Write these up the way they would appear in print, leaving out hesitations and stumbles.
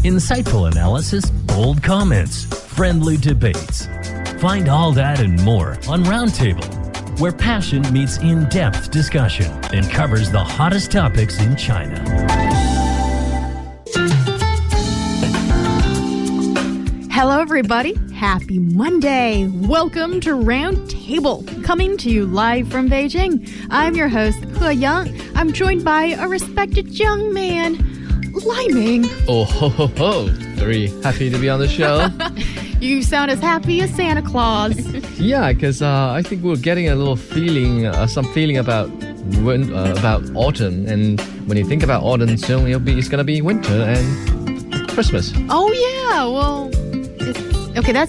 Insightful analysis, bold comments, friendly debates. Find all that and more on Roundtable, where passion meets in-depth discussion and covers the hottest topics in China. Hello, everybody. Happy Monday. Welcome to Roundtable, coming to you live from Beijing. I'm your host, He Yang. I'm joined by a respected young man, Lai Ming. Oh, ho, ho, ho. Very happy to be on the show. You sound as happy as Santa Claus. Yeah, because I think we're getting a little feeling, some feeling about autumn. And when you think about autumn, soon it's going to be winter and Christmas. Oh, yeah. Well,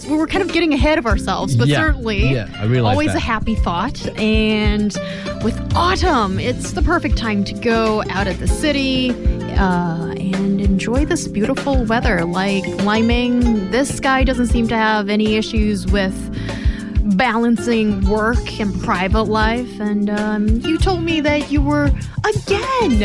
we're kind of getting ahead of ourselves, but certainly I realize always that. A happy thought. And with autumn, it's the perfect time to go out at the city and enjoy this beautiful weather. Like Liming, this guy doesn't seem to have any issues with balancing work and private life. And you told me that you were again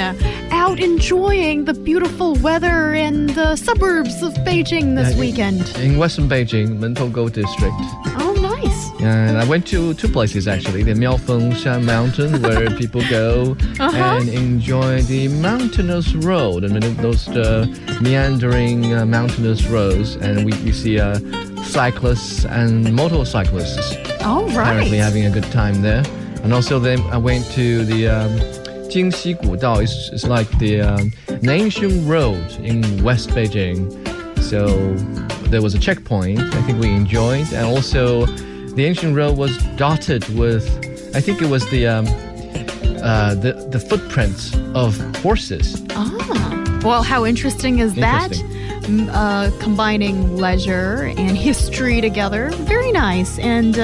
out enjoying the beautiful weather in the suburbs of Beijing this weekend. In Western Beijing, Mentogou district. Oh, nice. And I went to two places actually. The Miaofengshan Mountain, where people go and enjoy the mountainous road. I mean, those meandering mountainous roads. And we see cyclists and motorcyclists. Oh, right. Apparently having a good time there. And also then I went to the Jingxi Gudao. It's like the Nanxing Road in West Beijing. So there was a checkpoint I think we enjoyed. And also the Nanxing Road was dotted with, I think it was the footprints of horses. Ah, well, how interesting is that? Combining leisure and history together. Very nice. And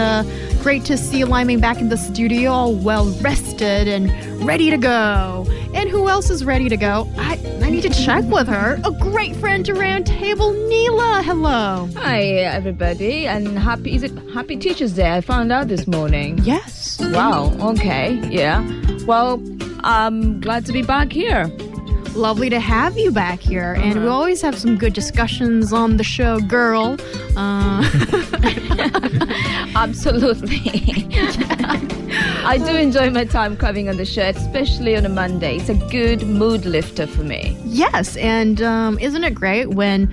great to see Liming back in the studio, all well rested and ready to go. And who else is ready to go? I need to check with her. A great friend to Roundtable, Neela. Hello. Hi, everybody. And Happy Teacher's Day. I found out this morning. Yes. Wow. Okay. Yeah. Well, I'm glad to be back here. Lovely to have you back here. And we always have some good discussions on the show, girl. Absolutely. I do enjoy my time coming on the show, especially on a Monday. It's a good mood lifter for me. Yes, and isn't it great when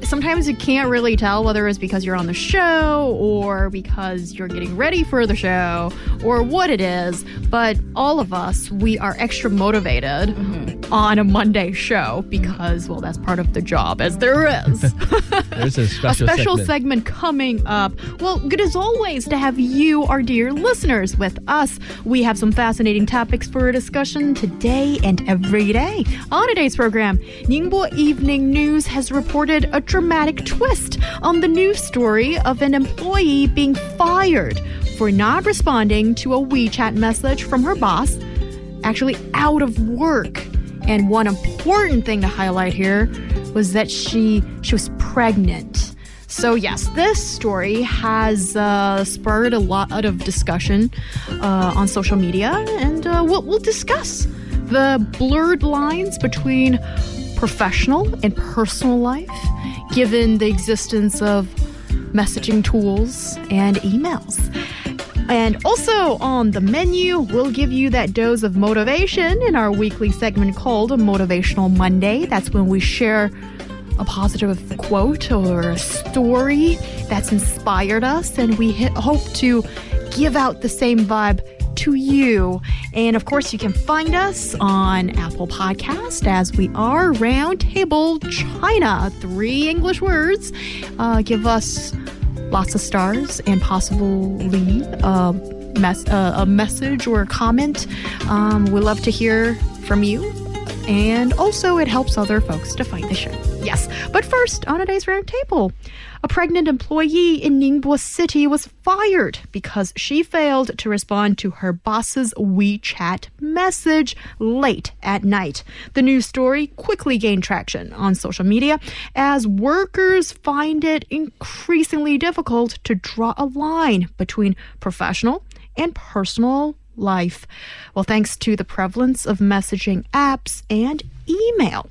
sometimes you can't really tell whether it's because you're on the show or because you're getting ready for the show or what it is, but all of us, we are extra motivated on a Monday show because, well, that's part of the job, as there is. There's a special segment coming up. Well, good as always to have you, our dear listeners, with us. We have some fascinating topics for a discussion today and every day. On today's program, Ningbo Evening News has reported a dramatic twist on the news story of an employee being fired for not responding to a WeChat message from her boss, actually out of work. And one important thing to highlight here was that she was pregnant. So yes, this story has spurred a lot of discussion on social media, and we'll discuss the blurred lines between professional and personal life, given the existence of messaging tools and emails. And also on the menu, we'll give you that dose of motivation in our weekly segment called Motivational Monday. That's when we share a positive quote or a story that's inspired us, and we hope to give out the same vibe to you. And of course, you can find us on Apple Podcast as we are Roundtable China. 3 English words. Give us lots of stars and possibly a message or a comment. We love to hear from you. And also, it helps other folks to find the show. Yes. But first, on today's Roundtable, a pregnant employee in Ningbo City was fired because she failed to respond to her boss's WeChat message late at night. The news story quickly gained traction on social media as workers find it increasingly difficult to draw a line between professional and personal life. Well, thanks to the prevalence of messaging apps and email.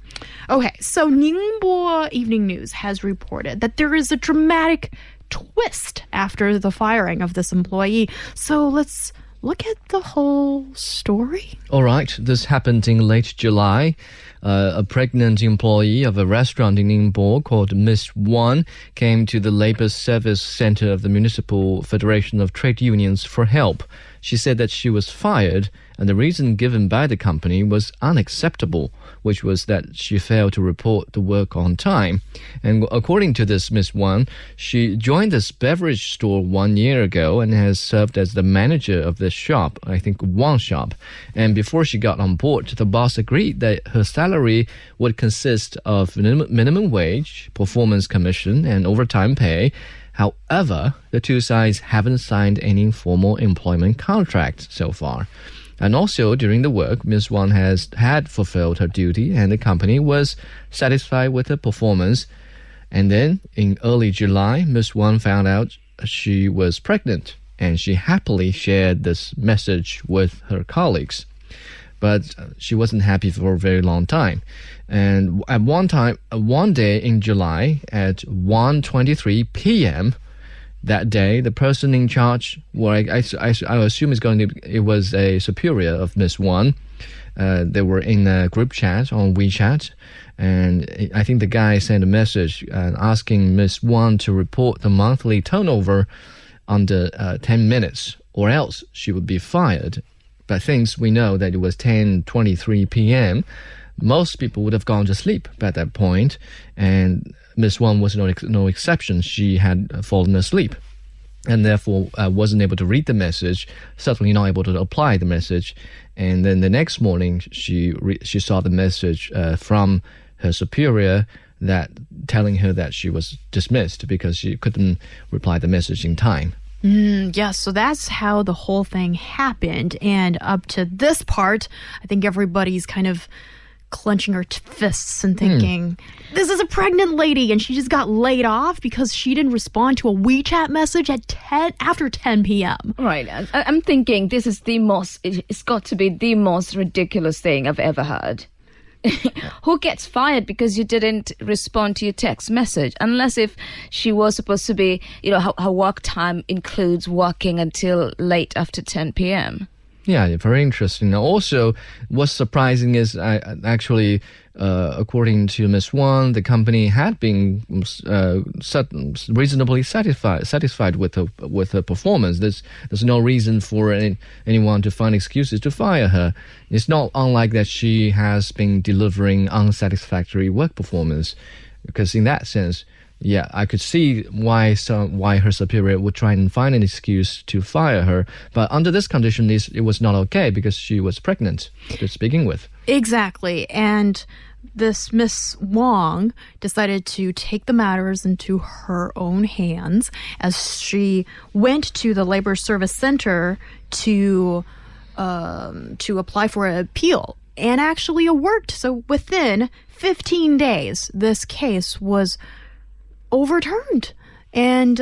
Okay, so Ningbo Evening News has reported that there is a dramatic twist after the firing of this employee. So let's look at the whole story. All right, this happened in late July. A pregnant employee of a restaurant in Ningbo called Miss Wang came to the Labor Service Center of the Municipal Federation of Trade Unions for help. She said that she was fired, and the reason given by the company was unacceptable, which was that she failed to report the work on time. And according to this Miss Wang, she joined this beverage store 1 year ago and has served as the manager of the shop, I think Wang shop. And before she got on board, the boss agreed that her salary would consist of minimum wage, performance commission, and overtime pay. However, the two sides haven't signed any formal employment contract so far. And also, during the work, Ms. Wang had fulfilled her duty, and the company was satisfied with her performance. And then, in early July, Ms. Wang found out she was pregnant, and she happily shared this message with her colleagues. But she wasn't happy for a very long time. And at one day in July, at 1:23 p.m., that day, the person in charge, well, I assume it was a superior of Miss Wang. They were in a group chat on WeChat, and I think the guy sent a message asking Miss Wang to report the monthly turnover under 10 minutes, or else she would be fired. But since we know that it was 10:23 p.m., most people would have gone to sleep at that point, and Miss Wang was no exception. She had fallen asleep, and therefore wasn't able to read the message, certainly not able to apply the message. And then the next morning, she saw the message from her superior that telling her that she was dismissed because she couldn't reply the message in time. Yes, so that's how the whole thing happened. And up to this part, I think everybody's kind of clenching her fists and thinking, this is a pregnant lady and she just got laid off because she didn't respond to a WeChat message after 10 p.m. Right. I'm thinking it's got to be the most ridiculous thing I've ever heard. Who gets fired because you didn't respond to your text message? Unless if she was supposed to be, her work time includes working until late after 10 p.m. Yeah, very interesting. Now, also, what's surprising is actually, according to Ms. Wang, the company had been reasonably satisfied with her performance. There's no reason for anyone to find excuses to fire her. It's not unlike that she has been delivering unsatisfactory work performance, because in that sense, yeah, I could see why her superior would try and find an excuse to fire her. But under this condition, it was not okay because she was pregnant to begin with. Exactly. And this Miss Wang decided to take the matters into her own hands as she went to the Labor Service Center to apply for an appeal. And actually it worked. So within 15 days, this case was overturned, and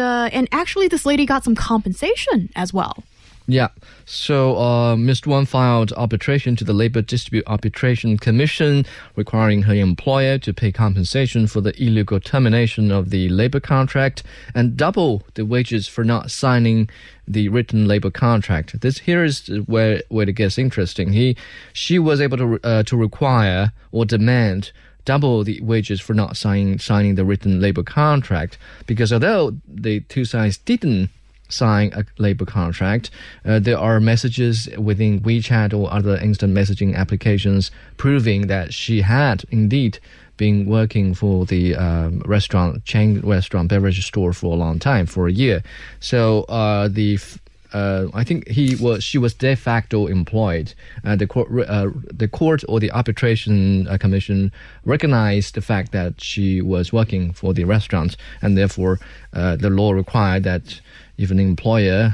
actually this lady got some compensation as well. Yeah, so Ms. Wang filed arbitration to the Labor Dispute Arbitration Commission, requiring her employer to pay compensation for the illegal termination of the labor contract and double the wages for not signing the written labor contract. Here is where it gets interesting. She was able to require or demand double the wages for not signing the written labor contract, because although the two sides didn't sign a labor contract, there are messages within WeChat or other instant messaging applications proving that she had indeed been working for the chain restaurant beverage store for a long time, for a year. So I think she was de facto employed. The court or the arbitration commission recognized the fact that she was working for the restaurant, and therefore the law required that if an employer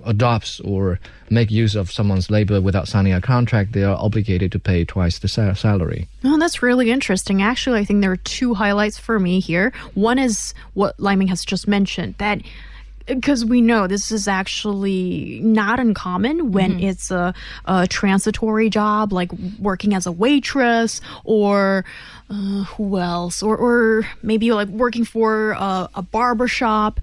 adopts or make use of someone's labor without signing a contract, they are obligated to pay twice the salary. Oh, that's really interesting. Actually, I think there are two highlights for me here. One is what Liming has just mentioned, that because we know this is actually not uncommon when it's a transitory job, like working as a waitress or who else? Or maybe like working for a barbershop.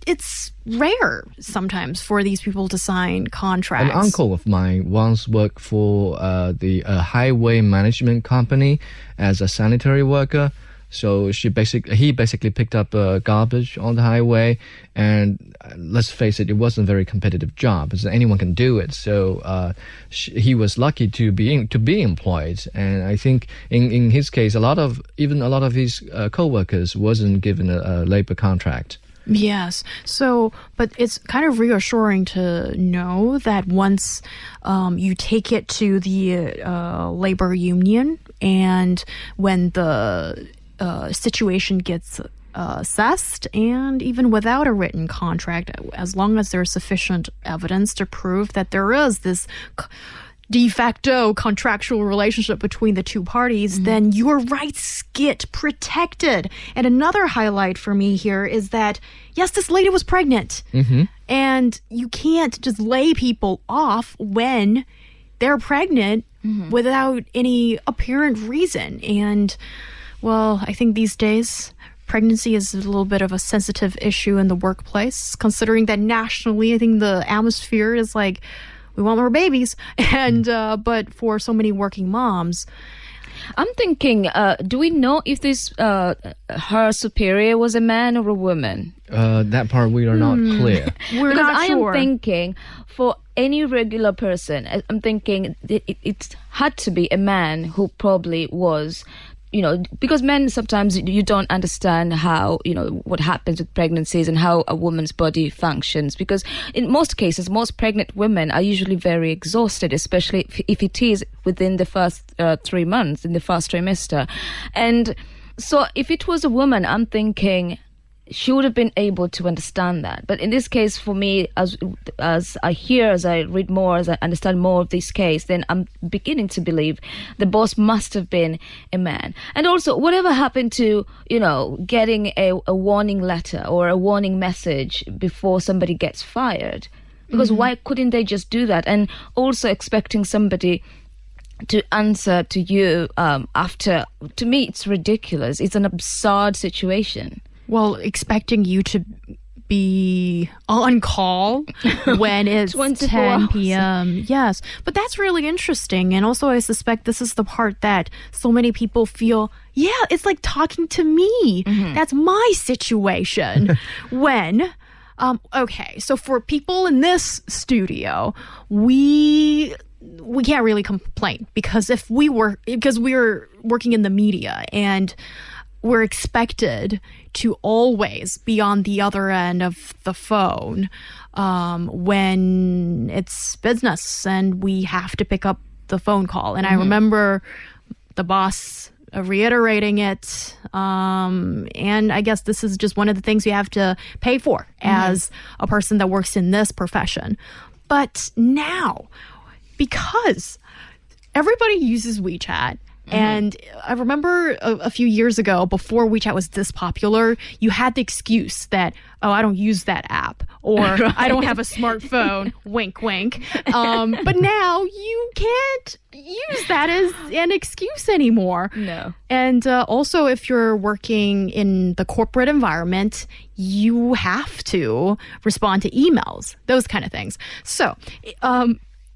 It's rare sometimes for these people to sign contracts. An uncle of mine once worked for the highway management company as a sanitary worker. So he basically picked up garbage on the highway, and let's face it, it wasn't a very competitive job, so anyone can do it. So he was lucky to be employed, and I think in his case, a lot of his co-workers wasn't given a labor contract. Yes. So, but it's kind of reassuring to know that once you take it to the labor union, and when the situation gets assessed, and even without a written contract, as long as there's sufficient evidence to prove that there is this de facto contractual relationship between the two parties, then your rights get protected. And another highlight for me here is that, yes, this lady was pregnant. And you can't just lay people off when they're pregnant without any apparent reason. And, well, I think these days pregnancy is a little bit of a sensitive issue in the workplace, considering that nationally, I think the atmosphere is like, we want more babies. And but for so many working moms, I'm thinking, do we know if this her superior was a man or a woman? That part we are not clear. We're because not I sure. am thinking, for any regular person, I'm thinking it had to be a man who probably was. Because men sometimes you don't understand how, what happens with pregnancies and how a woman's body functions. Because in most cases, most pregnant women are usually very exhausted, especially if it is within the first 3 months, in the first trimester. And so if it was a woman, I'm thinking she would have been able to understand that. But in this case, for me, as I hear, as I read more, as I understand more of this case, then I'm beginning to believe the boss must have been a man. And also, whatever happened to, getting a warning letter or a warning message before somebody gets fired? Because why couldn't they just do that? And also expecting somebody to answer to you after, to me, it's ridiculous. It's an absurd situation. Well, expecting you to be on call when it's 10 p.m. Yes, but that's really interesting. And also, I suspect this is the part that so many people feel, yeah, it's like talking to me. That's my situation. When, okay, so for people in this studio, we can't really complain because we're working in the media and we're expected to always be on the other end of the phone when it's business and we have to pick up the phone call. And I remember the boss reiterating it. And I guess this is just one of the things you have to pay for as a person that works in this profession. But now, because everybody uses WeChat, and I remember a few years ago, before WeChat was this popular, you had the excuse that, I don't use that app, or I don't have a smartphone, wink, wink. But now you can't use that as an excuse anymore. No. And also, if you're working in the corporate environment, you have to respond to emails, those kind of things. So,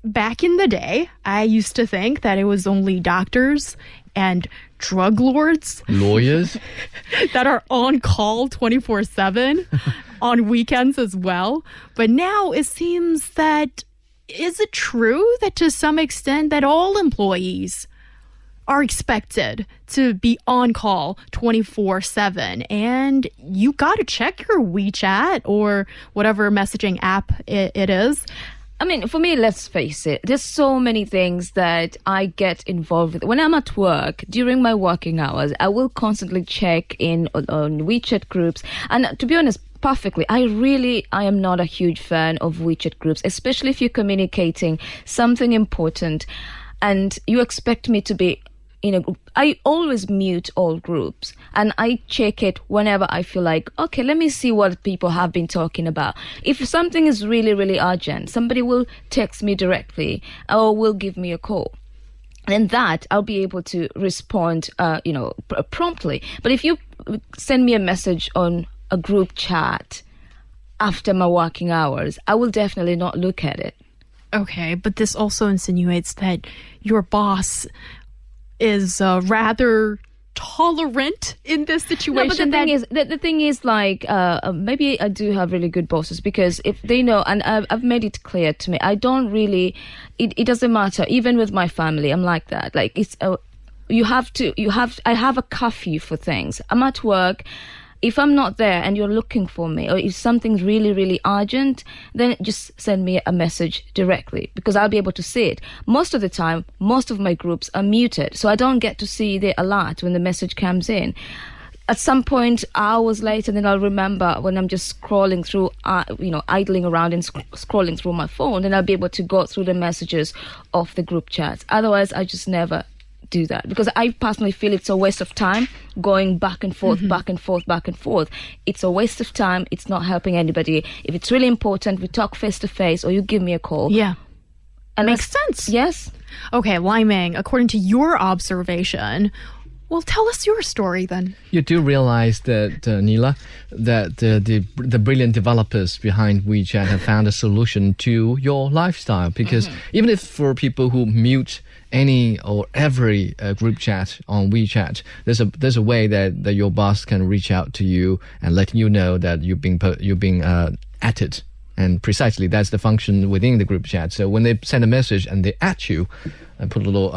back in the day, I used to think that it was only doctors and drug lords, lawyers, that are on call 24/7 on weekends as well. But now it seems that, is it true that to some extent that all employees are expected to be on call 24/7, and you got to check your WeChat or whatever messaging app it is? I mean, for me, let's face it, there's so many things that I get involved with. When I'm at work, during my working hours, I will constantly check in on WeChat groups. And to be honest, perfectly, I am not a huge fan of WeChat groups, especially if you're communicating something important and you expect me to be in a group, I always mute all groups, and I check it whenever I feel like, okay, let me see what people have been talking about. If something is really, really urgent, somebody will text me directly or will give me a call. And that I'll be able to respond, promptly. But if you send me a message on a group chat after my working hours, I will definitely not look at it. Okay, but this also insinuates that your boss is rather tolerant in this situation. No, but the thing is, like, maybe I do have really good bosses, because if they know, and I've made it clear to me, I don't really, it doesn't matter. Even with my family, I'm like that. Like, it's I have a curfew for things. I'm at work. If I'm not there and you're looking for me, or if something's really, really urgent, then just send me a message directly, because I'll be able to see it. Most of the time, most of my groups are muted, so I don't get to see the alert when the message comes in. At some point, hours later, then I'll remember when I'm just scrolling through, idling around and scrolling through my phone, then I'll be able to go through the messages of the group chats. Otherwise, I just never do that, because I personally feel it's a waste of time going back and forth, back and forth, back and forth. It's a waste of time. It's not helping anybody. If it's really important, we talk face to face, or you give me a call. Yeah. Makes sense. Yes. Okay, Lai Ming, according to your observation, well, tell us your story then. You do realize that, Neela, that the brilliant developers behind WeChat have found a solution to your lifestyle. Because even if for people who mute any or every group chat on WeChat, there's a way that your boss can reach out to you and let you know that you're being added. And precisely that's the function within the group chat. So when they send a message and they at you and put a little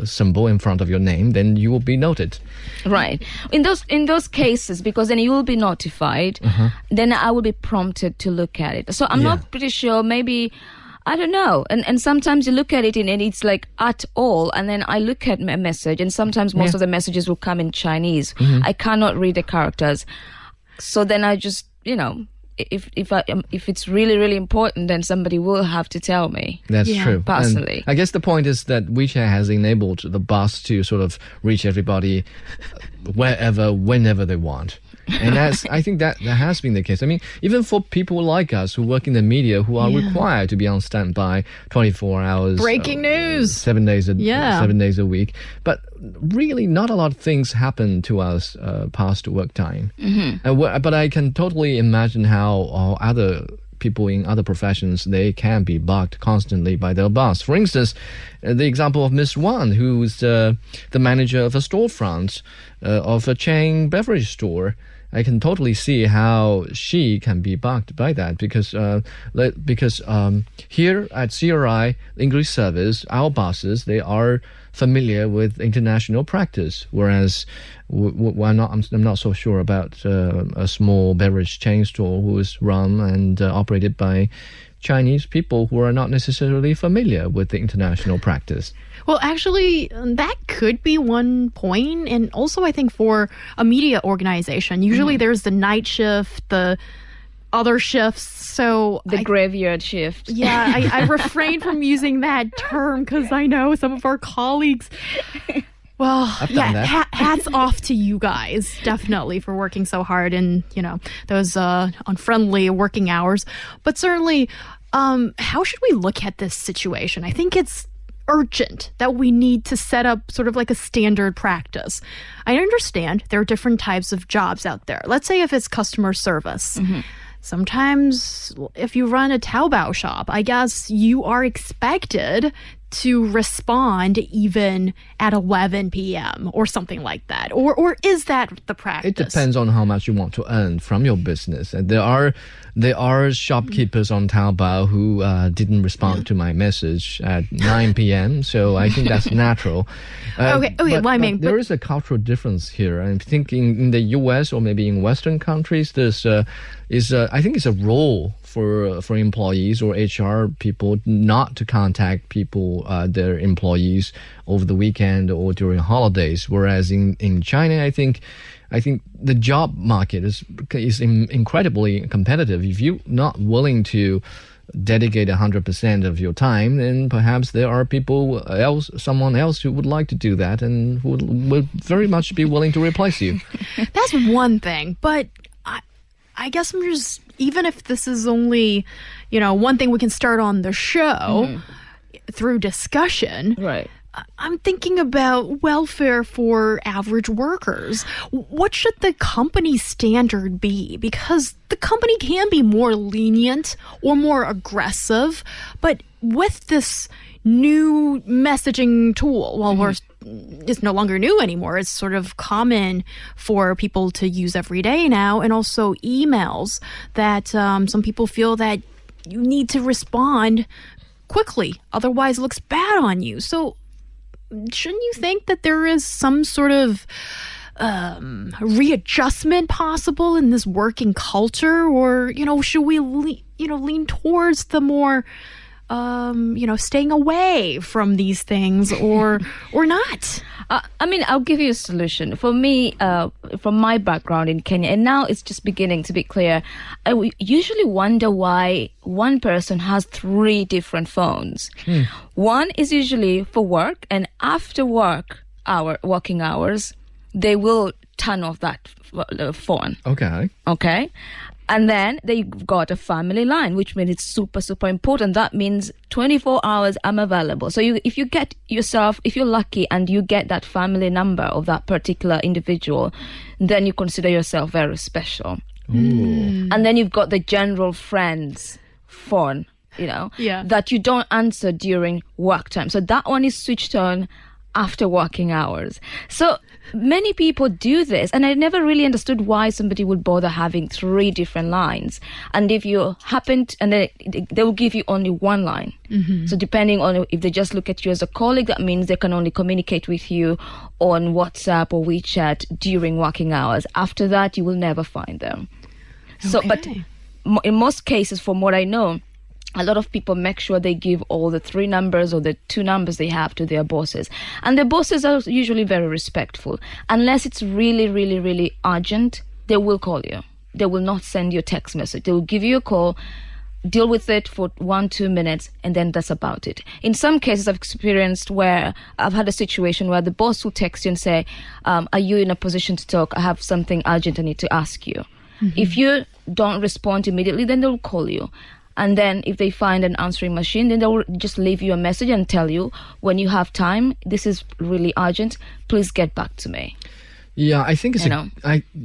symbol in front of your name, then you will be noted. Right. In those cases, because then you will be notified, then I will be prompted to look at it. So I'm not pretty sure, maybe, I don't know. And sometimes you look at it and it's like at all, and then I look at a message, and sometimes most of the messages will come in Chinese. I cannot read the characters. So then I just, if it's really, really important, then somebody will have to tell me. That's true. Personally. And I guess the point is that WeChat has enabled the boss to sort of reach everybody wherever, whenever they want. And I think that has been the case. I mean, even for people like us who work in the media, who are required to be on standby 24 hours. Breaking news. 7 days a week. But really not a lot of things happen to us past work time. But I can totally imagine how other people in other professions, they can be bugged constantly by their boss. For instance, the example of Miss Wan, who's the manager of a storefront of a chain beverage store. I can totally see how she can be bugged by that, because here at CRI English Service, our bosses, they are familiar with international practice, whereas I'm not so sure about a small beverage chain store who is run and operated by Chinese people who are not necessarily familiar with the international practice. Well, actually, that could be one point. And also, I think for a media organization, usually there's the night shift, the other shifts. So the graveyard shift. Yeah, I refrain from using that term because I know some of our colleagues. Well, hats off to you guys, definitely, for working so hard in, those unfriendly working hours. But certainly, how should we look at this situation? I think it's urgent that we need to set up sort of like a standard practice. I understand there are different types of jobs out there. Let's say if it's customer service. Sometimes if you run a Taobao shop, I guess you are expected to respond even at 11 p.m. or something like that. Or is that the practice? It depends on how much you want to earn from your business. And there are shopkeepers on Taobao who didn't respond to my message at 9 p.m. So I think that's natural. Okay, there is a cultural difference here. I think in the U.S. or maybe in Western countries, I think it's a role for employees or HR people not to contact people, their employees, over the weekend or during holidays. Whereas in China, I think the job market is incredibly competitive. If you're not willing to dedicate 100% of your time, then perhaps there are someone else who would like to do that and who would very much be willing to replace you. That's one thing, but I guess I'm just, even if this is only, one thing we can start on the show through discussion. Right. I'm thinking about welfare for average workers. What should the company standard be? Because the company can be more lenient or more aggressive, but with this new messaging tool, it's no longer new anymore. It's sort of common for people to use every day now, and also emails that some people feel that you need to respond quickly, otherwise it looks bad on you. So shouldn't you think that there is some sort of readjustment possible in this working culture? Or, should we lean towards the more staying away from these things or not? I'll give you a solution. For me, from my background in Kenya, and now it's just beginning to be clear, I usually wonder why one person has 3 different phones. One is usually for work, and after working hours, they will turn off that phone. Okay. And then they've got a family line, which means it's super, super important. That means 24 hours I'm available. So if you're lucky and you get that family number of that particular individual, then you consider yourself very special. Ooh. And then you've got the general friends phone, that you don't answer during work time. So that one is switched on after working hours. So many people do this, and I never really understood why somebody would bother having 3 different lines. And if you and they will give you only one line. So depending on if they just look at you as a colleague, that means they can only communicate with you on WhatsApp or WeChat during working hours. After that, you will never find them. So, but in most cases, from what I know, a lot of people make sure they give all the 3 numbers or the 2 numbers they have to their bosses. And the bosses are usually very respectful. Unless it's really, really, really urgent, they will call you. They will not send you a text message. They will give you a call, deal with it for 1-2 minutes, and then that's about it. In some cases, I've experienced where I've had a situation where the boss will text you and say, are you in a position to talk? I have something urgent I need to ask you. If you don't respond immediately, then they'll call you. And then if they find an answering machine, then they'll just leave you a message and tell you, when you have time, this is really urgent, please get back to me. Yeah, I think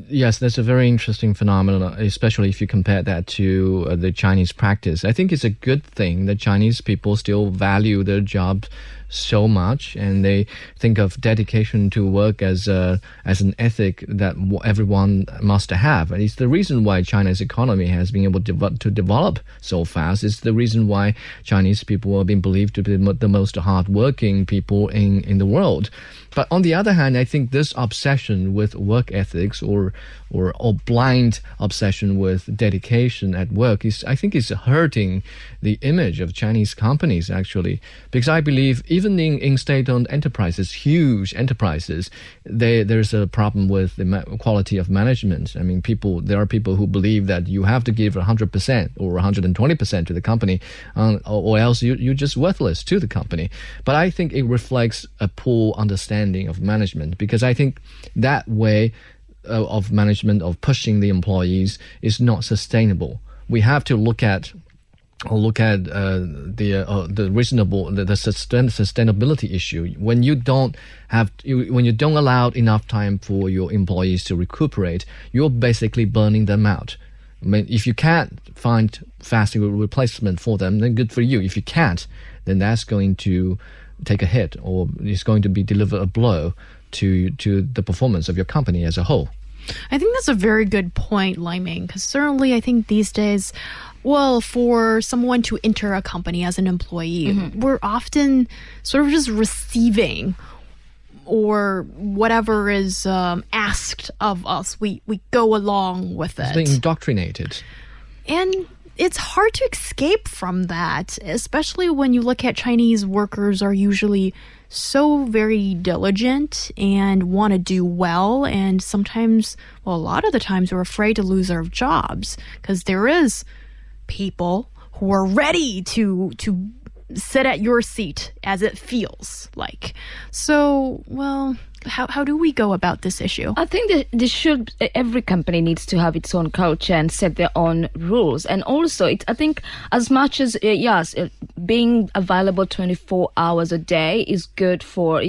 yes, that's a very interesting phenomenon, especially if you compare that to the Chinese practice. I think it's a good thing that Chinese people still value their job so much, and they think of dedication to work as an ethic that everyone must have. And it's the reason why China's economy has been able to develop so fast. It's the reason why Chinese people have been believed to be the most hardworking people in the world. But on the other hand, I think this obsession with work ethics or blind obsession with dedication at work is hurting the image of Chinese companies, actually. Because I believe even in state-owned enterprises, huge enterprises, there's a problem with the quality of management. I mean, there are people who believe that you have to give 100% or 120% to the company, or else you're just worthless to the company. But I think it reflects a poor understanding of management, because I think that way of management, of pushing the employees, is not sustainable. We have to look at the sustainability issue. When you don't allow enough time for your employees to recuperate, you're basically burning them out. I mean, if you can't find fast replacement for them, then good for you. If you can't, then that's going to take a hit, or it's going to deliver a blow to the performance of your company as a whole. I think that's a very good point, Lai Ming, because certainly I think these days, for someone to enter a company as an employee, we're often sort of just receiving or whatever is asked of us. We go along with it. It's being indoctrinated. And it's hard to escape from that, especially when you look at Chinese workers are usually so very diligent and want to do well, and sometimes, a lot of the times, we're afraid to lose our jobs because there is people who are ready to sit at your seat as it feels like. So, well, how do we go about this issue? I think that every company needs to have its own culture and set their own rules. And also, I think as much as, being available 24 hours a day is good for,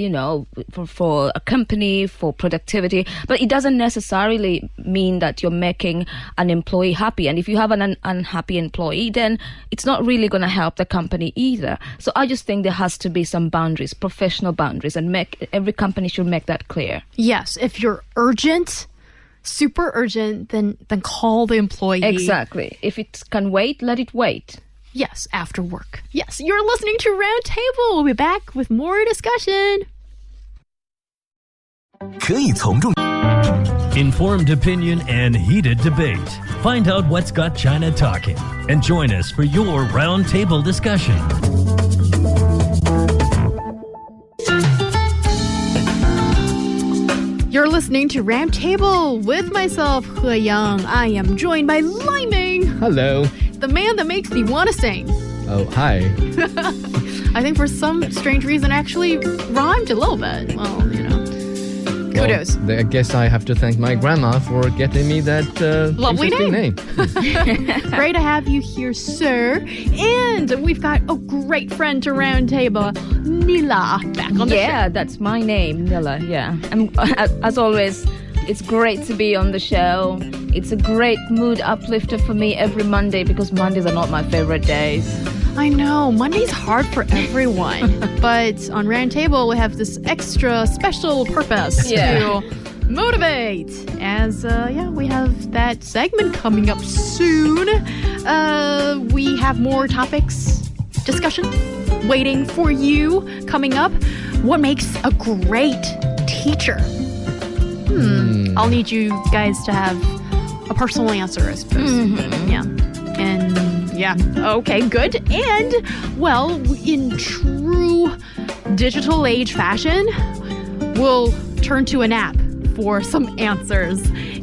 for a company, for productivity, but it doesn't necessarily mean that you're making an employee happy. And if you have an unhappy employee, then it's not really going to help the company either. So I just think there has to be some boundaries, professional boundaries, and every company should make that clear. Yes, if you're urgent, super urgent, then call the employee. Exactly. If it can wait, let it wait. Yes, after work. Yes, you're listening to Roundtable. We'll be back with more discussion. Informed opinion and heated debate. Find out what's got China talking and join us for your Roundtable discussion. You're listening to Roundtable with myself, He Yang. I am joined by Lai Ming. Hello. The man that makes me want to sing. Oh, hi. I think for some strange reason actually rhymed a little bit. Well, kudos. Well, I guess I have to thank my grandma for getting me that lovely interesting name. Great to have you here, sir. And we've got a great friend to Roundtable, Nila, back on the show. Yeah, that's my name, Nila. Yeah. As always, it's great to be on the show. It's a great mood uplifter for me every Monday because Mondays are not my favorite days. I know, Monday's hard for everyone. But on Roundtable, we have this extra special purpose to motivate. As, we have that segment coming up soon. We have more topics, discussion, waiting for you coming up. What makes a great teacher? I'll need you guys to have a personal answer, I suppose. Yeah. And yeah, okay, good. And, well, in true digital age fashion, we'll turn to an app for some answers.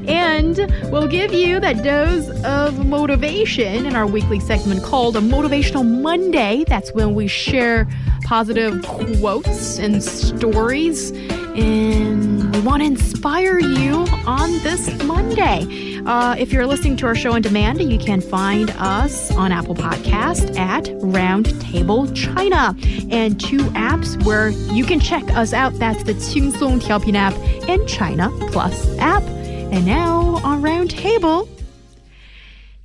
And we'll give you that dose of motivation in our weekly segment called a Motivational Monday. That's when we share positive quotes and stories. And we want to inspire you on this Monday. If you're listening to our show on demand, you can find us on Apple Podcast at Roundtable China. And 2 apps where you can check us out. That's the 轻松调频 app and China Plus app. And now on Roundtable,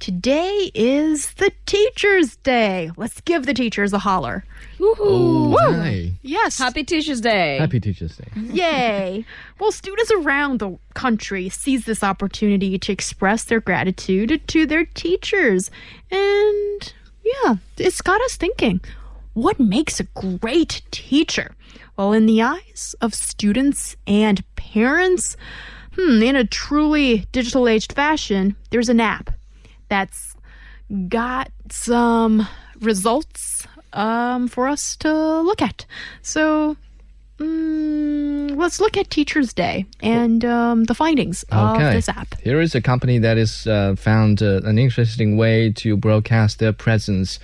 today is the Teacher's Day. Let's give the teachers a holler. Woohoo! Oh, hi. Yes. Happy Teacher's Day. Happy Teacher's Day. Yay. Well, students around the country seize this opportunity to express their gratitude to their teachers. And yeah, it's got us thinking, what makes a great teacher? Well, in the eyes of students and parents, in a truly digital-aged fashion, there's an app that's got some results for us to look at. So let's look at Teacher's Day and the findings of this app. Here is a company that has found an interesting way to broadcast their presence.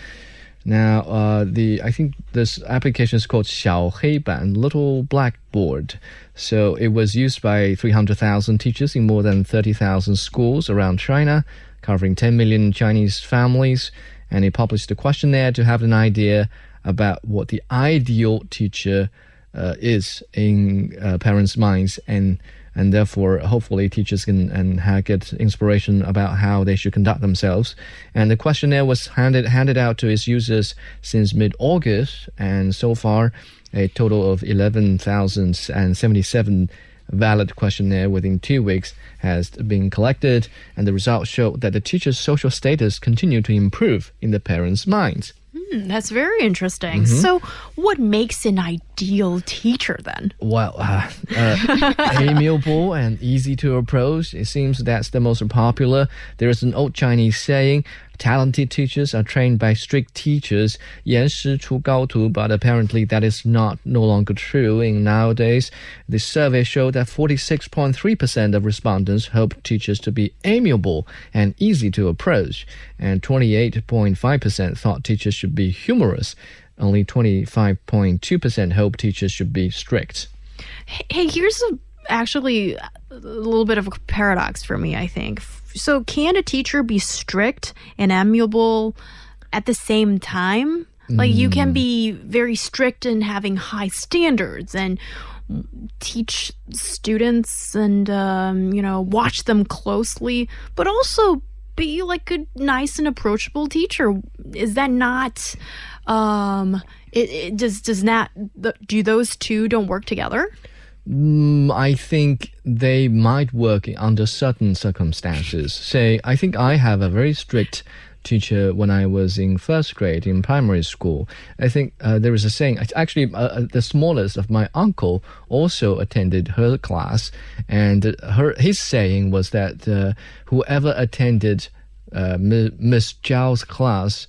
Now, I think this application is called 小黑板, Little Blackboard. So it was used by 300,000 teachers in more than 30,000 schools around China, covering 10 million Chinese families. And it published a questionnaire to have an idea about what the ideal teacher is in parents' minds, and therefore hopefully teachers can get inspiration about how they should conduct themselves. And the questionnaire was handed out to its users since mid-August, and so far a total of 11,077 valid questionnaire within 2 weeks has been collected, and the results show that the teacher's social status continued to improve in the parents' minds. That's very interesting. So what makes an ideal teacher then? Well, amiable and easy to approach. It seems that's the most popular. There is an old Chinese saying, talented teachers are trained by strict teachers, 严师出高徒, but apparently that is no longer true. In nowadays, the survey showed that 46.3% of respondents hoped teachers to be amiable and easy to approach, and 28.5% thought teachers should be humorous. Only 25.2% hope teachers should be strict. Hey, here's actually a little bit of a paradox for me, I think. So can a teacher be strict and amiable at the same time? Like you can be very strict in having high standards and teach students and, watch them closely, but also be like a nice and approachable teacher. Is that not, do those two don't work together? I think they might work under certain circumstances. Say, I think I have a very strict teacher when I was in first grade in primary school. I think there is a saying, actually the smallest of my uncle also attended her class, and his saying was that whoever attended Miss Zhao's class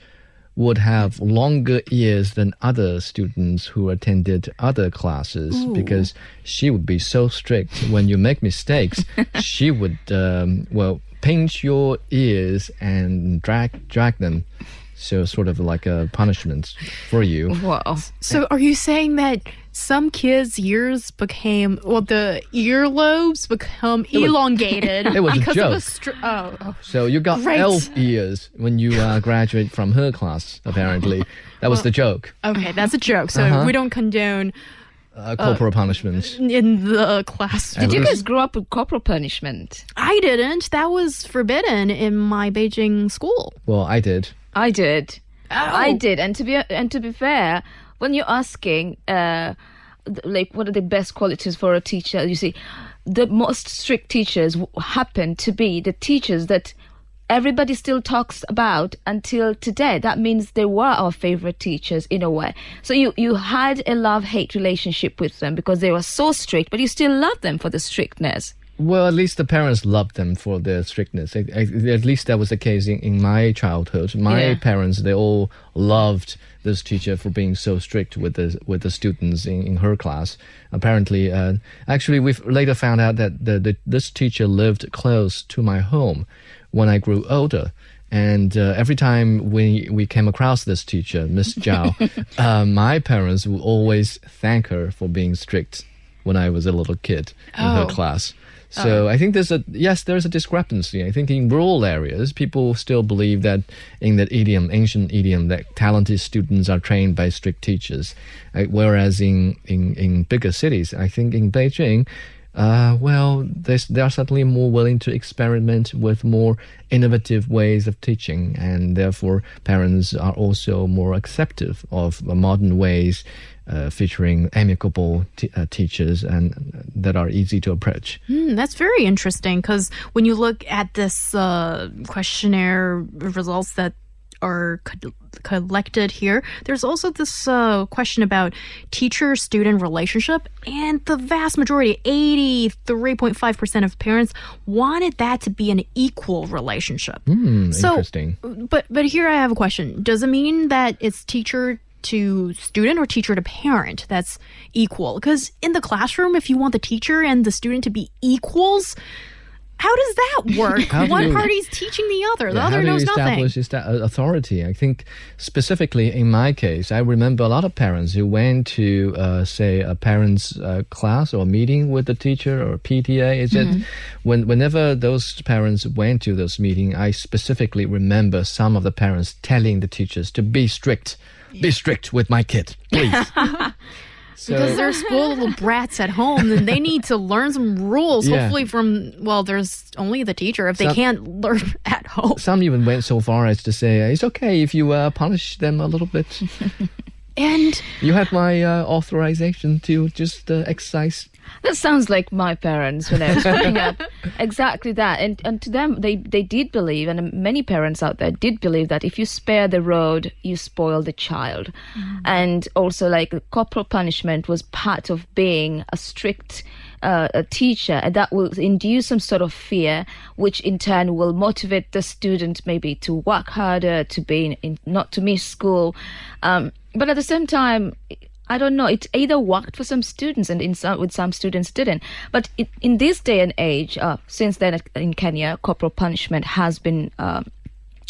would have longer ears than other students who attended other classes. Ooh. Because she would be so strict. When you make mistakes, she would, pinch your ears and drag them. So sort of like a punishment for you. Wow. So are you saying that some kids' ears became, the earlobes become elongated? It was because a joke. So you got elf ears when you graduate from her class, apparently. That was the joke. Okay, that's a joke. So we don't condone corporal punishment in the class. Did you guys grow up with corporal punishment? I didn't. That was forbidden in my Beijing school. Well, I did. I did. Oh. I did. And to be fair, when you're asking, what are the best qualities for a teacher, you see, the most strict teachers happen to be the teachers that everybody still talks about until today. That means they were our favorite teachers in a way. So you had a love-hate relationship with them because they were so strict, but you still love them for the strictness. Well, at least the parents loved them for their strictness. At least that was the case in my childhood. My parents, they all loved this teacher for being so strict with the students in her class. Apparently, actually, we've later found out that this teacher lived close to my home when I grew older. And every time we came across this teacher, Miss Zhao, my parents would always thank her for being strict when I was a little kid in her class. So I think there's a discrepancy. I think in rural areas, people still believe that in that ancient idiom, that talented students are trained by strict teachers. Whereas in bigger cities, I think in Beijing, they are certainly more willing to experiment with more innovative ways of teaching, and therefore parents are also more accepting of modern ways featuring amicable teachers and that are easy to approach. That's very interesting, because when you look at this questionnaire results that are collected here, there's also this question about teacher-student relationship, and the vast majority, 83.5% of parents, wanted that to be an equal relationship. Interesting. But here I have a question. Does it mean that it's teacher to student or teacher to parent that's equal? Because in the classroom, if you want the teacher and the student to be equals, how does that work? One party's teaching the other. The other knows nothing. How do you establish authority? I think specifically in my case, I remember a lot of parents who went to, say, a parents' class or meeting with the teacher or PTA. Whenever those parents went to those meetings, I specifically remember some of the parents telling the teachers to be strict. Be strict with my kid, please. Because they're spoiled little brats at home, and they need to learn some rules, hopefully there's only the teacher if they can't learn at home. Some even went so far as to say, it's okay if you punish them a little bit. And You have my authorization to just exercise. That sounds like my parents when I was growing up. Exactly that. And to them, they did believe, and many parents out there did believe, that if you spare the road, you spoil the child. And also, like, corporal punishment was part of being a strict a teacher, and that will induce some sort of fear, which in turn will motivate the student maybe to work harder, to be not to miss school. But at the same time, I don't know, it either worked for some students and with some students didn't. But in this day and age, since then in Kenya, corporal punishment has been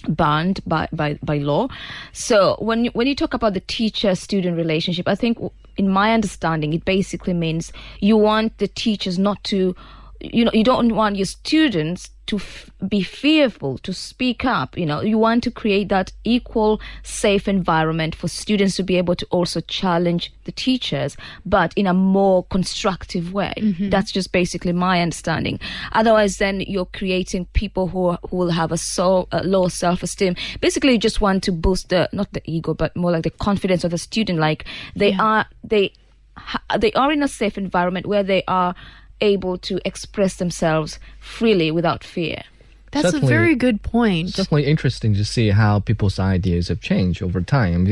banned by law. So when you talk about the teacher-student relationship, I think in my understanding, it basically means you want the teachers not to, you don't want your students to be fearful, to speak up. You want to create that equal, safe environment for students to be able to also challenge the teachers, but in a more constructive way. That's just basically my understanding. Otherwise, then you're creating people who will have a low self-esteem. Basically, you just want to boost not the ego, but more like the confidence of the student. Like they are in a safe environment where they are able to express themselves freely without fear. That's a very good point. It's definitely interesting to see how people's ideas have changed over time.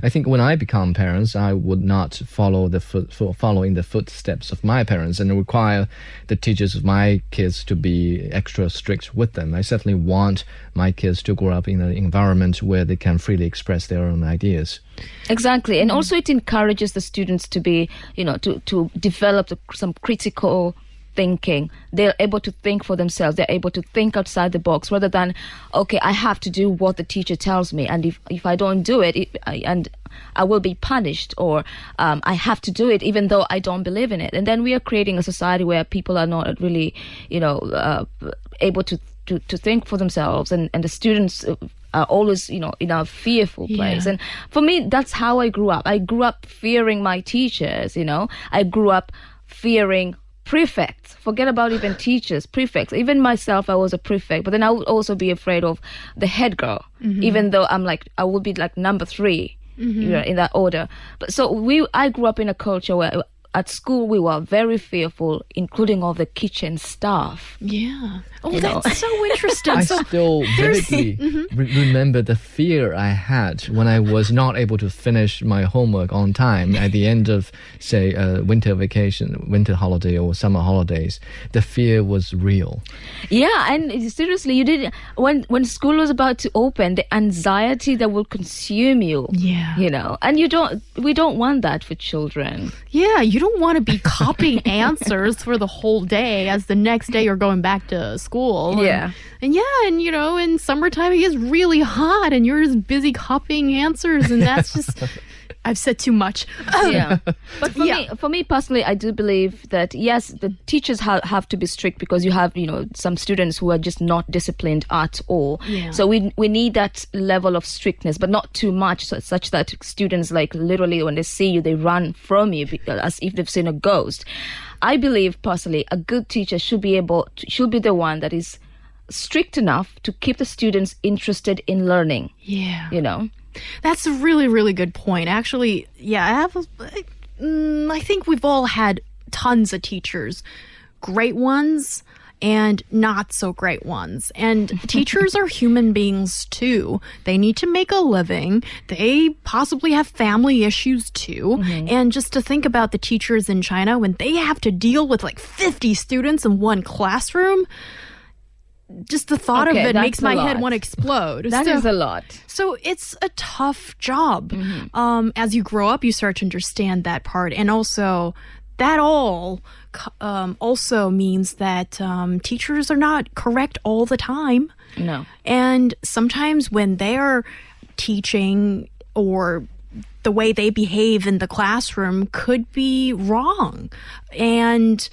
I think when I become parents, I would not following the footsteps of my parents and require the teachers of my kids to be extra strict with them. I certainly want my kids to grow up in an environment where they can freely express their own ideas. Exactly. And also it encourages the students to be, to develop some critical thinking. They're able to think for themselves. They're able to think outside the box rather than, okay, I have to do what the teacher tells me, and if I don't do it, and I will be punished, or I have to do it even though I don't believe in it. And then we are creating a society where people are not really, able to think for themselves, and the students are always, in a fearful place. And for me, that's how I grew up. I grew up fearing my teachers, I grew up fearing prefects. Forget about even teachers, prefects. Even myself, I was a prefect, but then I would also be afraid of the head girl, even though I would be like number 3 in that order. But so I grew up in a culture where at school we were very fearful, including all the kitchen staff. Yeah. Oh, that's so interesting. I still vividly remember the fear I had when I was not able to finish my homework on time at the end of, say, winter vacation, winter holiday or summer holidays. The fear was real. Yeah, and seriously, you did when school was about to open, the anxiety that will consume you. Yeah. And we don't want that for children. Yeah, you don't want to be copying answers for the whole day as the next day you're going back to school. Yeah. And in summertime it gets really hot and you're just busy copying answers, and that's just I've said too much. Yeah. But for me personally, I do believe that, yes, the teachers have to be strict because you have, some students who are just not disciplined at all. Yeah. So we need that level of strictness, but not too much, such that students, like, literally when they see you, they run from you as if they've seen a ghost. I believe personally a good teacher should be the one that is strict enough to keep the students interested in learning. Yeah. That's a really, really good point. Actually, I think we've all had tons of teachers, great ones and not so great ones. And teachers are human beings too. They need to make a living. They possibly have family issues too. And just to think about the teachers in China, when they have to deal with like 50 students in one classroom, just the thought of it makes my head want to explode. That is a lot. So it's a tough job. As you grow up, you start to understand that part. And also, that also means that teachers are not correct all the time. No. And sometimes when they're teaching, or the way they behave in the classroom could be wrong. And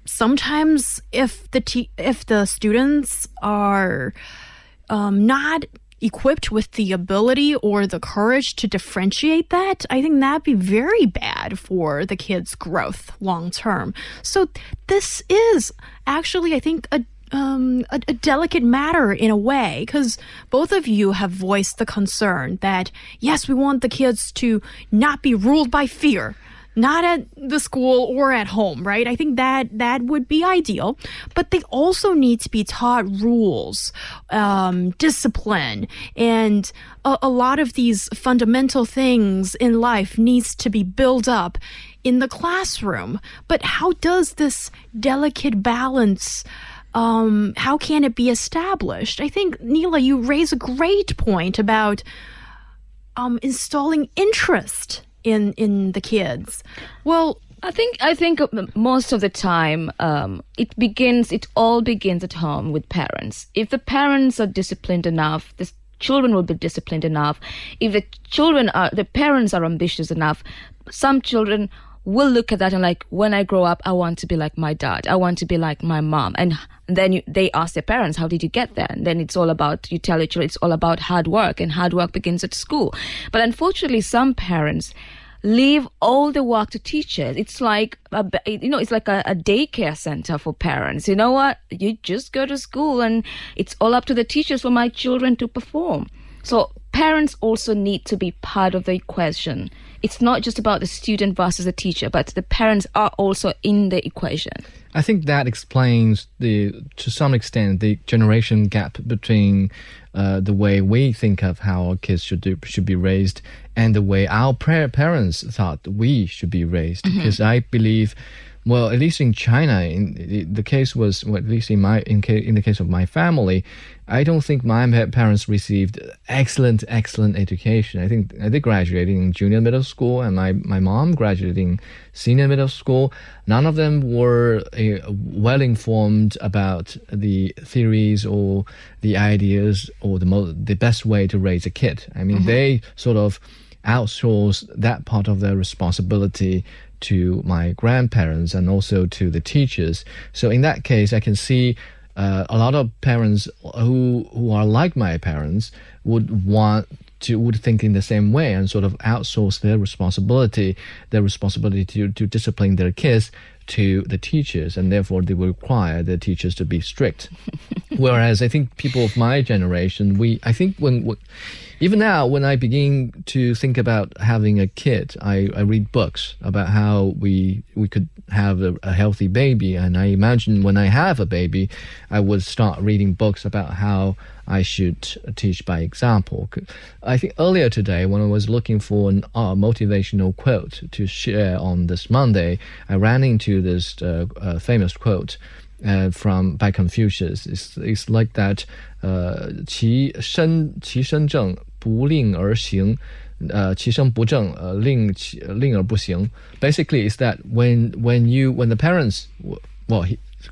sometimes if the students are not equipped with the ability or the courage to differentiate that, I think that'd be very bad for the kids' growth long term. So this is actually, I think, a a delicate matter in a way, because both of you have voiced the concern that, yes, we want the kids to not be ruled by fear, not at the school or at home, right? I think that would be ideal. But they also need to be taught rules, discipline, and a lot of these fundamental things in life needs to be built up in the classroom. But how does this delicate balance, how can it be established? I think, Neela, you raise a great point about installing interest in the kids. Well, I think most of the time it all begins at home with parents. If the parents are disciplined enough, the children will be disciplined enough. If the parents are ambitious enough, some children will look at that and like, when I grow up, I want to be like my dad. I want to be like my mom. And then they ask their parents, how did you get there? And then it's all about, you tell each other, it's all about hard work, and hard work begins at school. But unfortunately, some parents leave all the work to teachers. It's like it's like a daycare center for parents. You know what? You just go to school and it's all up to the teachers for my children to perform. So parents also need to be part of the equation. It's not just about the student versus the teacher, but the parents are also in the equation. I think that explains to some extent the generation gap between the way we think of how our kids should be raised and the way our parents thought we should be raised. Because I believe, well, at least in China, the case was, well, at least in the case of my family, I don't think my parents received excellent education. I think they graduated in junior middle school, and my mom graduated in senior middle school. None of them were well informed about the theories or the ideas or the best way to raise a kid. I mean, they sort of outsourced that part of their responsibility to my grandparents and also to the teachers. So in that case, I can see a lot of parents who are like my parents would think in the same way and sort of outsource their responsibility to discipline their kids to the teachers, and therefore they will require the teachers to be strict. Whereas I think people of my generation, even now, when I begin to think about having a kid, I read books about how we could have a healthy baby. And I imagine when I have a baby, I would start reading books about how I should teach by example. I think earlier today, when I was looking for a motivational quote to share on this Monday, I ran into this famous quote by Confucius. It's like that, 其身正不令而行, 其身不正令而不行. Basically, it's that when the parents,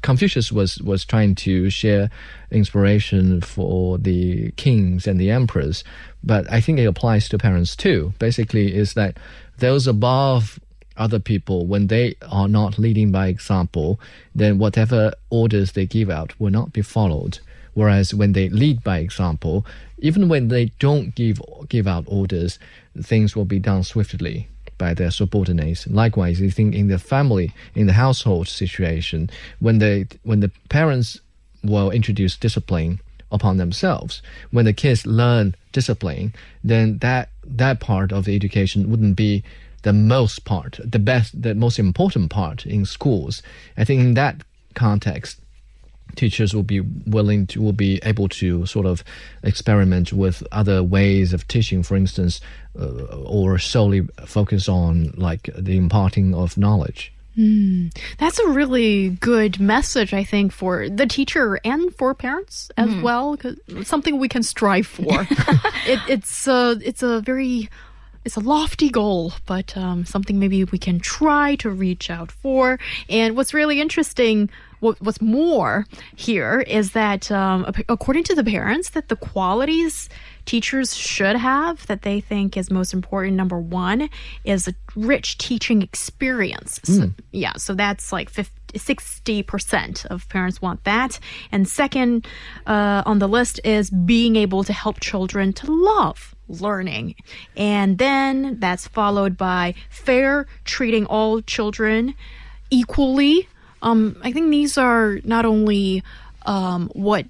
Confucius was trying to share inspiration for the kings and the emperors, but I think it applies to parents too. Basically, is that those above other people, when they are not leading by example, then whatever orders they give out will not be followed. Whereas when they lead by example, even when they don't give out orders, things will be done swiftly by their subordinates. Likewise, I think in the family, in the household situation, when the parents will introduce discipline upon themselves, when the kids learn discipline, then that part of the education wouldn't be the most important part in schools. I think in that context, teachers will be able to sort of experiment with other ways of teaching, for instance, or solely focus on like the imparting of knowledge. That's a really good message, I think, for the teacher and for parents as well. 'Cause it's something we can strive for. It's a lofty goal, but something maybe we can try to reach out for. And what's really interesting, what's more here, is that according to the parents, that the qualities teachers should have that they think is most important, number one, is a rich teaching experience. So that's like 60% of parents want that. And second on the list is being able to help children to love learning. And then that's followed by fair treating all children equally. I think these are not only what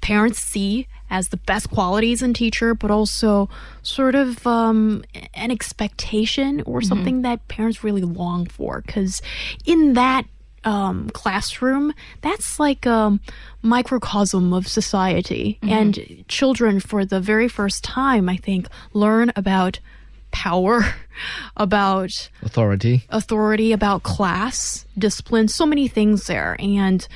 parents see as the best qualities in teacher, but also sort of an expectation or something that parents really long for. Because in that classroom, that's like a microcosm of society. And children, for the very first time, I think, learn about power, about Authority, about class, discipline, so many things there. And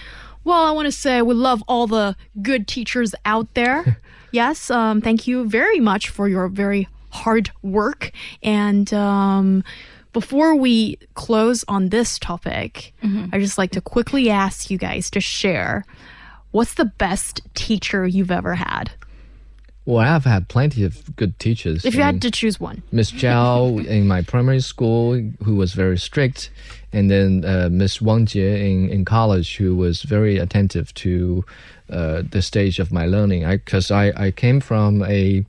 well, I want to say we love all the good teachers out there. Yes, thank you very much for your very hard work. And before we close on this topic, I'd just like to quickly ask you guys to share, what's the best teacher you've ever had? Well, I've had plenty of good teachers. If you had to choose one. Miss Zhao in my primary school, who was very strict, and then Miss Wang Jie in college, who was very attentive to the stage of my learning. Because I came from an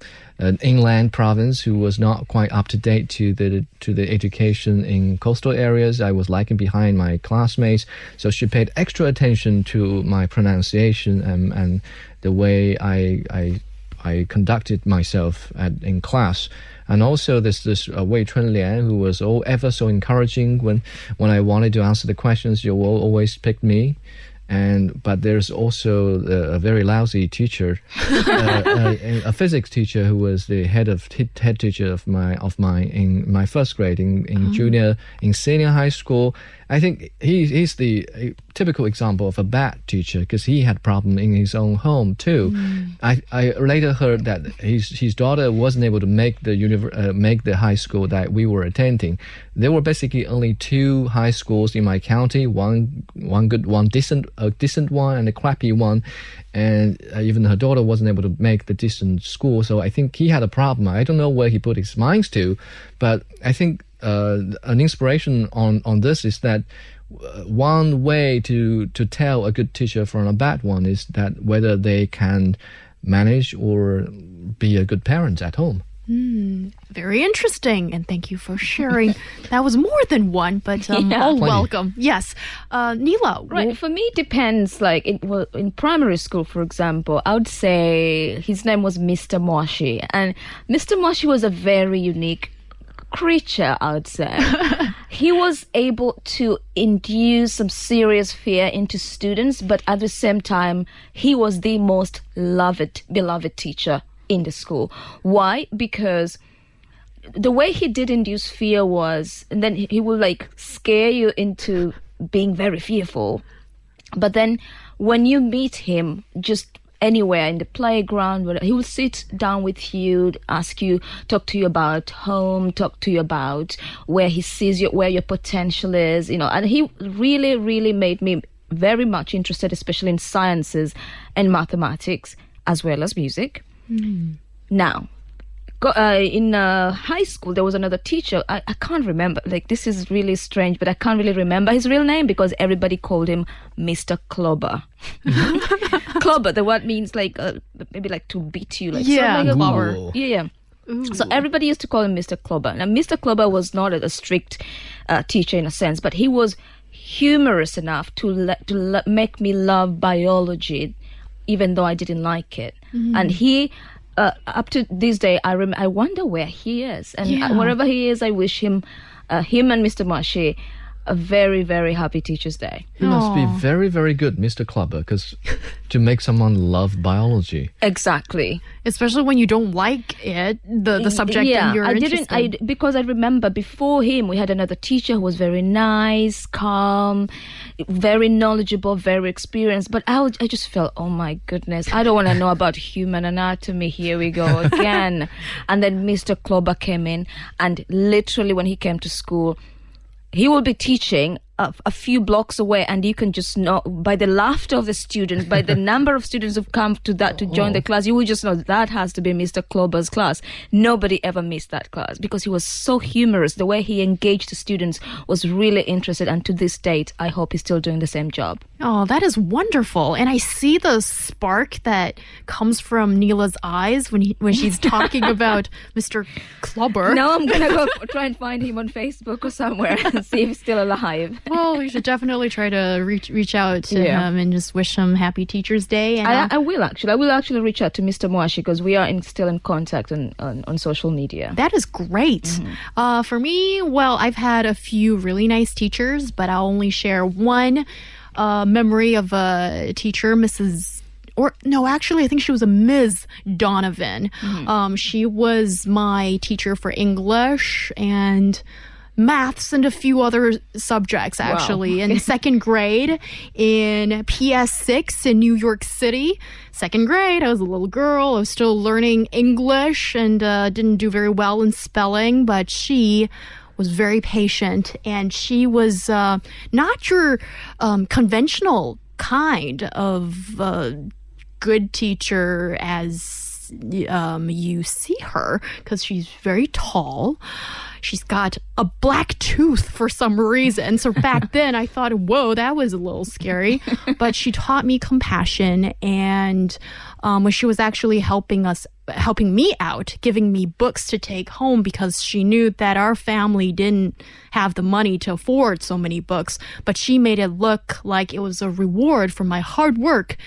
inland province who was not quite up to date to the education in coastal areas. I was lagging behind my classmates, so she paid extra attention to my pronunciation and the way I conducted myself in class. And also this Wei Chunlian, who was ever so encouraging when I wanted to answer the questions. You will always pick me. But there's also a very lousy teacher, a physics teacher who was the head teacher of mine in my first grade in senior high school. I think he's the typical example of a bad teacher because he had problem in his own home too. I later heard that his daughter wasn't able to make the high school that we were attending. There were basically only two high schools in my county, one good, one decent one, and a crappy one. And even her daughter wasn't able to make the decent school. So I think he had a problem. I don't know where he put his minds to, but I think an inspiration on this is that one way to tell a good teacher from a bad one is that whether they can manage or be a good parent at home. Very interesting, and thank you for sharing. That was more than one, but all welcome. Yes. Neela. Right, for me it depends. Like in primary school, for example, I would say his name was Mr. Moshi, and Mr. Moshi was a very unique creature, I would say. He was able to induce some serious fear into students, but at the same time, he was the most beloved teacher in the school. Why? Because the way he did induce fear was, and then he would like scare you into being very fearful. But then when you meet him, just anywhere in the playground, whatever, he will sit down with you, ask you, talk to you about home, talk to you about where he sees you, where your potential is, and he really, really made me very much interested, especially in sciences and mathematics, as well as music. Now, in high school, there was another teacher. I can't remember. Like, this is really strange, but I can't really remember his real name because everybody called him Mr. Clobber. Clobber, the word means like maybe like to beat you, like something like clobber. Yeah. Ooh. So everybody used to call him Mr. Clobber. Now, Mr. Clobber was not a strict teacher in a sense, but he was humorous enough to make me love biology, even though I didn't like it. And he, up to this day, I wonder where he is. And wherever he is, I wish him and Mr. Mashi a very, very happy Teacher's Day. He must be very, very good, Mr. Clubber, because to make someone love biology. Exactly. Especially when you don't like it, the subject and you're interested. Because I remember before him, we had another teacher who was very nice, calm, very knowledgeable, very experienced. But I just felt, oh my goodness, I don't want to know about human anatomy. Here we go again. And then Mr. Clubber came in, and literally when he came to school, he will be teaching a few blocks away, and you can just know by the laughter of the students, by the number of students who've come to join the class, you will just know that has to be Mr. Klober's class. Nobody ever missed that class because he was so humorous. The way he engaged the students was really interested, and to this date, I hope he's still doing the same job. Oh, that is wonderful. And I see the spark that comes from Neela's eyes when she's talking about Mr. Klubber. Now I'm going to go try and find him on Facebook or somewhere and see if he's still alive. Well, we should definitely try to reach out to him and just wish him happy Teacher's Day. And I will actually. I will actually reach out to Mr. Moashi because we are still in contact on social media. That is great. For me, well, I've had a few really nice teachers, but I'll only share one memory of a teacher, I think she was a Ms. Donovan. She was my teacher for English and maths and a few other subjects, actually. In second grade in PS6 in New York City. Second grade, I was a little girl. I was still learning English and didn't do very well in spelling, but she was very patient, and she was not your conventional kind of good teacher as you see her, because she's very tall. She's got a black tooth for some reason. So back then I thought, whoa, that was a little scary. But she taught me compassion, and when she was actually helping me out, giving me books to take home, because she knew that our family didn't have the money to afford so many books, but she made it look like it was a reward for my hard work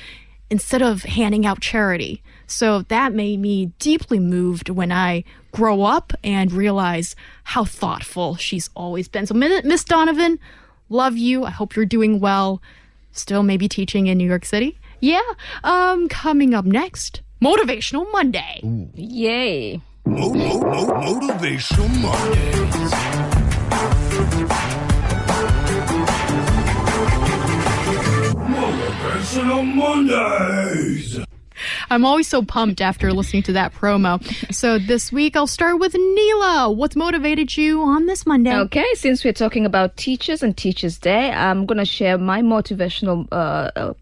instead of handing out charity. So that made me deeply moved when I grow up and realize how thoughtful she's always been. So Miss Donovan, love you. I hope you're doing well. Still maybe teaching in New York City. Yeah. Coming up next, Motivational Monday. Ooh. Yay. Motivational Mondays. Motivational Mondays. I'm always so pumped after listening to that promo. So this week I'll start with Neela. What's motivated you on this Monday? Okay, since we're talking about teachers and Teachers Day, I'm going to share my motivational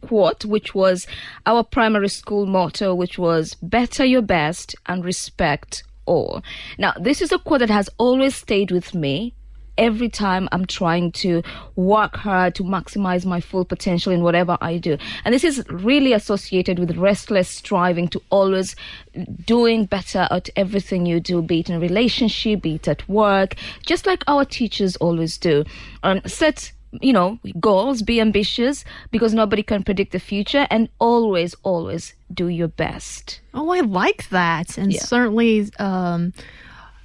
quote, which was our primary school motto, which was better your best and respect all. Now, this is a quote that has always stayed with me. Every time I'm trying to work hard to maximize my full potential in whatever I do. And this is really associated with restless striving to always doing better at everything you do, be it in a relationship, be it at work, just like our teachers always do. Set goals, be ambitious, because nobody can predict the future, and always do your best. Oh, I like that. And certainly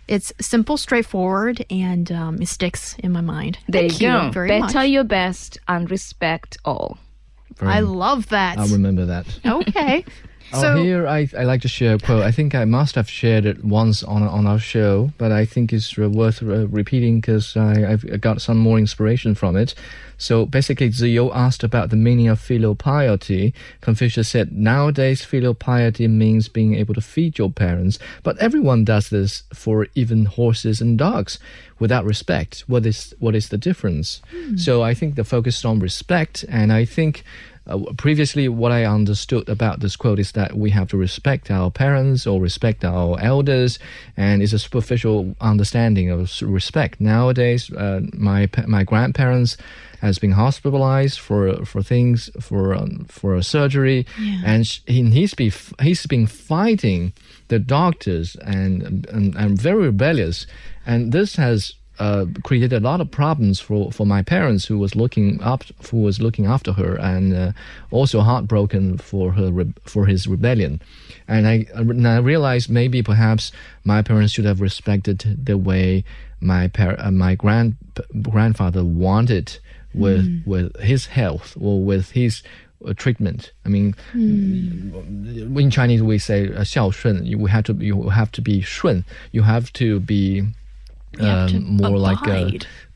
it's simple, straightforward, and it sticks in my mind. Thank you go. Very Better much. your best and respect all. I love that. I'll remember that. Okay. So here I like to share a quote. I think I must have shared it once on our show, but I think it's worth repeating because I've got some more inspiration from it. So basically, Ziyu asked about the meaning of filial piety. Confucius said, nowadays filial piety means being able to feed your parents, but everyone does this for even horses and dogs. Without respect, what is the difference? So I think the focus is on respect, and I think previously what I understood about this quote is that we have to respect our parents or respect our elders, and it's a superficial understanding of respect. Nowadays, my grandparents has been hospitalized for a surgery, and he's been fighting the doctors and very rebellious, and this has created a lot of problems for my parents, who was looking after her, and also heartbroken for his rebellion. And I realized maybe perhaps my parents should have respected the way my grandfather wanted with his health or with his treatment. I mean, in Chinese we say 孝顺. You have to be 顺. You have to be more like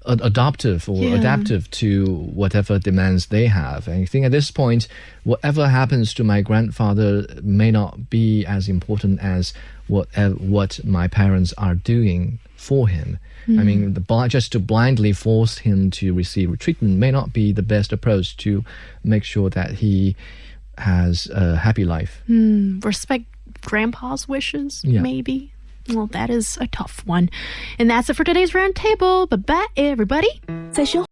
adaptive or adaptive to whatever demands they have. And I think at this point, whatever happens to my grandfather may not be as important as what my parents are doing for him. I mean, just to blindly force him to receive treatment may not be the best approach to make sure that he has a happy life. Respect grandpa's wishes, maybe. Well, that is a tough one. And that's it for today's roundtable. Bye-bye, everybody. 在生